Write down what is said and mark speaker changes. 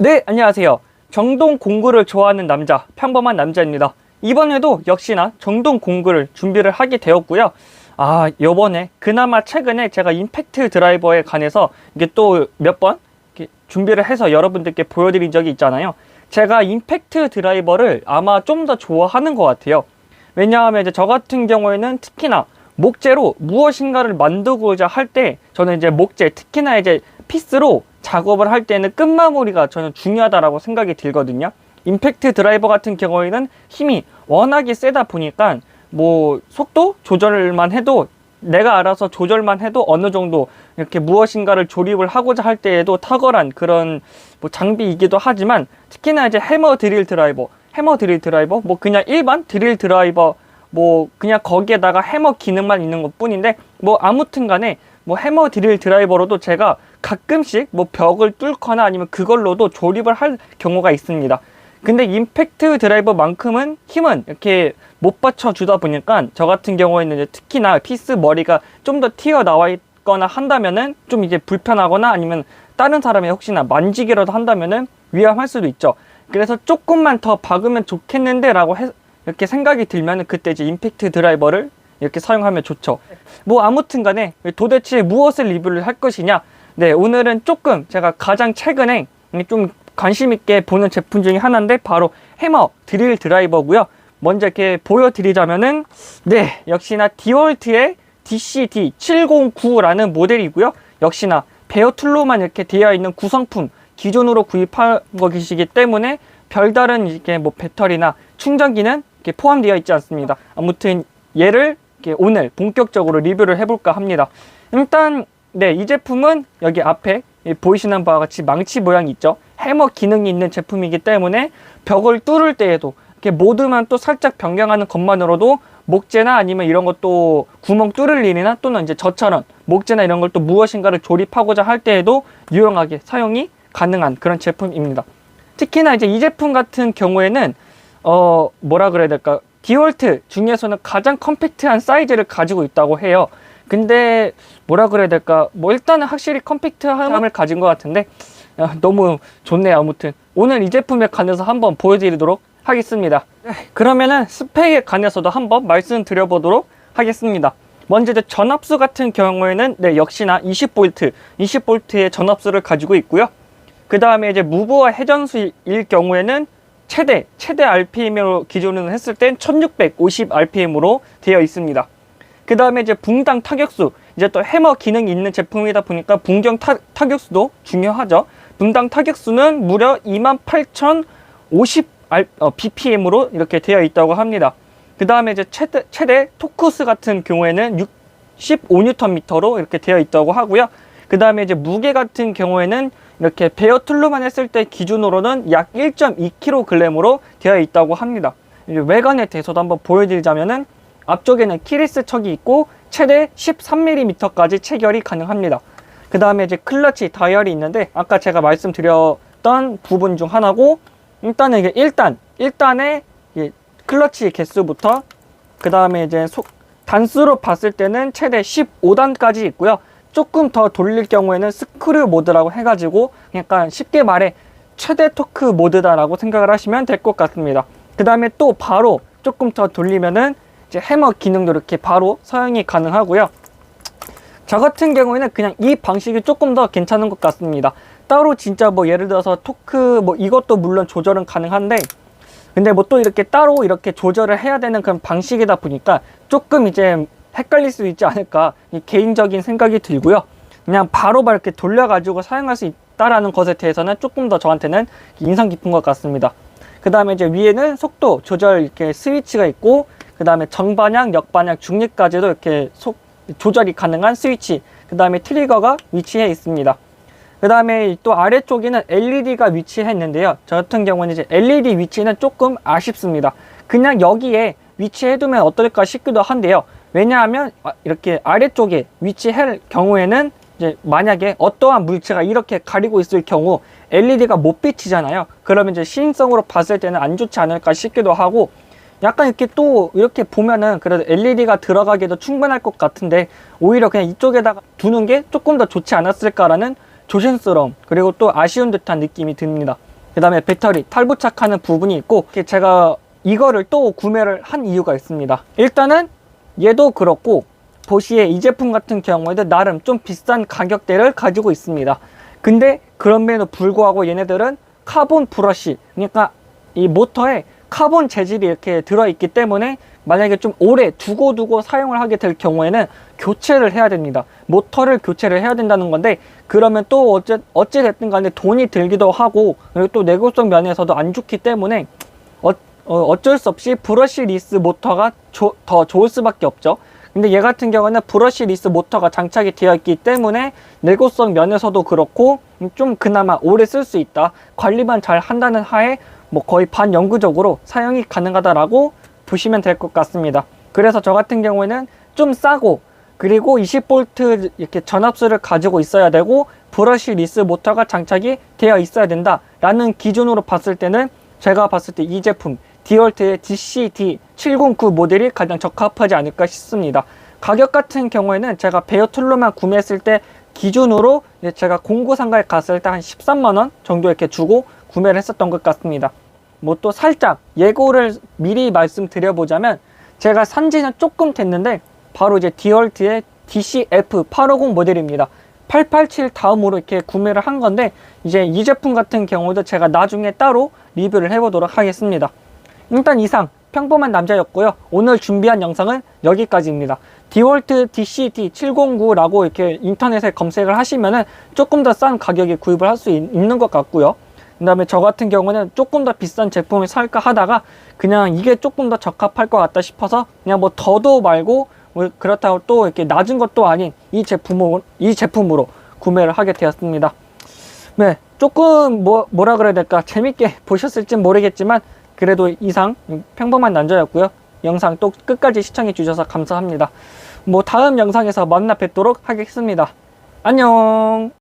Speaker 1: 네, 안녕하세요. 정동 공구를 좋아하는 남자, 평범한 남자입니다. 이번에도 역시나 정동 공구를 준비를 하게 되었고요. 요번에 그나마 최근에 제가 임팩트 드라이버에 관해서 이게 또 몇 번 준비를 해서 여러분들께 보여드린 적이 있잖아요. 제가 임팩트 드라이버를 아마 좀 더 좋아하는 것 같아요. 왜냐하면 이제 저 같은 경우에는 특히나 목재로 무엇인가를 만들고자 할 때 저는 이제 목재, 특히나 이제 피스로 작업을 할 때는 끝마무리가 저는 중요하다고 생각이 들거든요. 임팩트 드라이버 같은 경우에는 힘이 워낙에 세다 보니까 뭐 속도 조절만 해도 내가 알아서 조절만 해도 어느 정도 이렇게 무엇인가를 조립을 하고자 할 때에도 탁월한 그런 뭐 장비이기도 하지만, 특히나 이제 해머 드릴 드라이버 뭐 그냥 일반 드릴 드라이버 뭐 그냥 거기에다가 해머 기능만 있는 것 뿐인데, 뭐 아무튼 간에 뭐 해머 드릴 드라이버로도 제가 가끔씩 뭐 벽을 뚫거나 아니면 그걸로도 조립을 할 경우가 있습니다. 근데 임팩트 드라이버만큼은 힘은 이렇게 못 받쳐주다 보니까 저 같은 경우에는 이제 특히나 피스 머리가 좀 더 튀어나와 있거나 한다면은 좀 이제 불편하거나 아니면 다른 사람이 혹시나 만지기라도 한다면은 위험할 수도 있죠. 그래서 조금만 더 박으면 좋겠는데 라고 이렇게 생각이 들면은 그때 이제 임팩트 드라이버를 이렇게 사용하면 좋죠. 뭐 아무튼 간에 도대체 무엇을 리뷰를 할 것이냐. 네, 오늘은 조금 제가 가장 최근에 좀 관심 있게 보는 제품 중에 하나인데 바로 해머 드릴 드라이버고요. 먼저 이렇게 보여드리자면은, 네, 역시나 디월트의 DCD709라는 모델이고요. 역시나 베어 툴로만 이렇게 되어 있는 구성품 기존으로 구입한 것이기 때문에 별다른 이렇게 뭐 배터리나 충전기는 이렇게 포함되어 있지 않습니다. 아무튼 얘를 이렇게 오늘 본격적으로 리뷰를 해볼까 합니다. 일단 네, 이 제품은 여기 앞에 보이시는 바와 같이 망치 모양이 있죠. 해머 기능이 있는 제품이기 때문에 벽을 뚫을 때에도 이렇게 모드만 또 살짝 변경하는 것만으로도 목재나 아니면 이런 것도 구멍 뚫을 일이나 또는 이제 저처럼 목재나 이런 걸 또 무엇인가를 조립하고자 할 때에도 유용하게 사용이 가능한 그런 제품입니다. 특히나 이제 이 제품 같은 경우에는 뭐라 그래야 될까, 디월트 중에서는 가장 컴팩트한 사이즈를 가지고 있다고 해요. 근데 뭐라 그래야 될까, 뭐 일단은 확실히 컴팩트함을 가진 것 같은데 너무 좋네요. 아무튼 오늘 이 제품에 관해서 한번 보여드리도록 하겠습니다. 그러면은 스펙에 관해서도 한번 말씀드려보도록 하겠습니다. 먼저 이제 전압수 같은 경우에는 네, 역시나 20V의 전압수를 가지고 있고요. 그 다음에 이제 무브와 회전수일 경우에는 최대 RPM으로 기준으로 했을 땐 1650rpm으로 되어 있습니다. 그 다음에 이제 붕당 타격수, 이제 또 해머 기능이 있는 제품이다 보니까 붕당 타격수도 중요하죠. 붕당 타격수는 무려 28050 bpm으로 이렇게 되어 있다고 합니다. 그 다음에 이제 최대 토크수 같은 경우에는 65Nm로 이렇게 되어 있다고 하고요. 그 다음에 이제 무게 같은 경우에는 이렇게 베어 툴로만 했을 때 기준으로는 약 1.2kg으로 되어 있다고 합니다. 이제 외관에 대해서도 한번 보여드리자면은, 앞쪽에는 키리스 척이 있고 최대 13mm까지 체결이 가능합니다. 그 다음에 이제 클러치 다이얼이 있는데 아까 제가 말씀드렸던 부분 중 하나고, 일단은 이게 1단의 클러치 개수부터, 그 다음에 이제 단수로 봤을 때는 최대 15단까지 있고요. 조금 더 돌릴 경우에는 스크류 모드라고 해가지고 약간 쉽게 말해 최대 토크 모드다라고 생각을 하시면 될 것 같습니다. 그 다음에 또 바로 조금 더 돌리면은 이제 해머 기능도 이렇게 바로 사용이 가능하고요. 저 같은 경우에는 그냥 이 방식이 조금 더 괜찮은 것 같습니다. 따로 진짜 뭐 예를 들어서 토크 뭐 이것도 물론 조절은 가능한데, 근데 뭐 또 이렇게 따로 이렇게 조절을 해야 되는 그런 방식이다 보니까 조금 이제 헷갈릴 수 있지 않을까, 이 개인적인 생각이 들고요. 그냥 바로바로 이렇게 돌려가지고 사용할 수 있다라는 것에 대해서는 조금 더 저한테는 인상 깊은 것 같습니다. 그 다음에 이제 위에는 속도 조절 이렇게 스위치가 있고, 그 다음에 정반향, 역반향, 중립까지도 이렇게 조절이 가능한 스위치, 그 다음에 트리거가 위치해 있습니다. 그 다음에 또 아래쪽에는 LED가 위치해 있는데요. 저 같은 경우는 이제 LED 위치는 조금 아쉽습니다. 그냥 여기에 위치해두면 어떨까 싶기도 한데요. 왜냐하면 이렇게 아래쪽에 위치할 경우에는 이제 만약에 어떠한 물체가 이렇게 가리고 있을 경우 LED가 못 비치잖아요. 그러면 이제 시인성으로 봤을 때는 안 좋지 않을까 싶기도 하고, 약간 이렇게 또 이렇게 보면은 그래도 LED가 들어가기도 충분할 것 같은데 오히려 그냥 이쪽에다가 두는 게 조금 더 좋지 않았을까라는 조심스러움, 그리고 또 아쉬운 듯한 느낌이 듭니다. 그 다음에 배터리 탈부착하는 부분이 있고, 제가 이거를 또 구매를 한 이유가 있습니다. 일단은 얘도 그렇고 보시에 이 제품 같은 경우에도 나름 좀 비싼 가격대를 가지고 있습니다. 근데 그럼에도 불구하고 얘네들은 카본 브러쉬, 그러니까 이 모터에 카본 재질이 이렇게 들어있기 때문에 만약에 좀 오래 두고 사용을 하게 될 경우에는 교체를 해야 됩니다. 모터를 교체를 해야 된다는 건데, 그러면 또 어찌됐든 간에 돈이 들기도 하고, 그리고 또 내구성 면에서도 안 좋기 때문에 어쩔 수 없이 브러쉬 리스 모터가 더 좋을 수밖에 없죠. 근데 얘 같은 경우는 브러쉬 리스 모터가 장착이 되어 있기 때문에 내구성 면에서도 그렇고 좀 그나마 오래 쓸 수 있다, 관리만 잘 한다는 하에 뭐 거의 반영구적으로 사용이 가능하다라고 보시면 될 것 같습니다. 그래서 저 같은 경우에는 좀 싸고, 그리고 20V 이렇게 전압수를 가지고 있어야 되고 브러쉬 리스 모터가 장착이 되어 있어야 된다 라는 기준으로 봤을 때는, 제가 봤을 때 이 제품 디월트의 DCD709 모델이 가장 적합하지 않을까 싶습니다. 가격 같은 경우에는 제가 베어툴로만 구매했을 때 기준으로 제가 공구상가에 갔을 때 한 13만원 정도 이렇게 주고 구매를 했었던 것 같습니다. 뭐 또 살짝 예고를 미리 말씀드려보자면, 제가 산지는 조금 됐는데 바로 이제 디월트의 DCF850 모델입니다. 887 다음으로 이렇게 구매를 한 건데, 이제 이 제품 같은 경우도 제가 나중에 따로 리뷰를 해보도록 하겠습니다. 일단 이상 평범한 남자였고요. 오늘 준비한 영상은 여기까지입니다. 디월트 DCD709라고 이렇게 인터넷에 검색을 하시면은 조금 더 싼 가격에 구입을 할 수 있는 것 같고요. 그 다음에 저 같은 경우는 조금 더 비싼 제품을 살까 하다가 그냥 이게 조금 더 적합할 것 같다 싶어서 그냥 뭐 더도 말고 뭐 그렇다고 또 이렇게 낮은 것도 아닌 이 제품으로 구매를 하게 되었습니다. 네, 조금 뭐라 그래야 될까, 재밌게 보셨을지 모르겠지만 그래도 이상 평범한 남자였고요. 영상 또 끝까지 시청해 주셔서 감사합니다. 뭐 다음 영상에서 만나 뵙도록 하겠습니다. 안녕.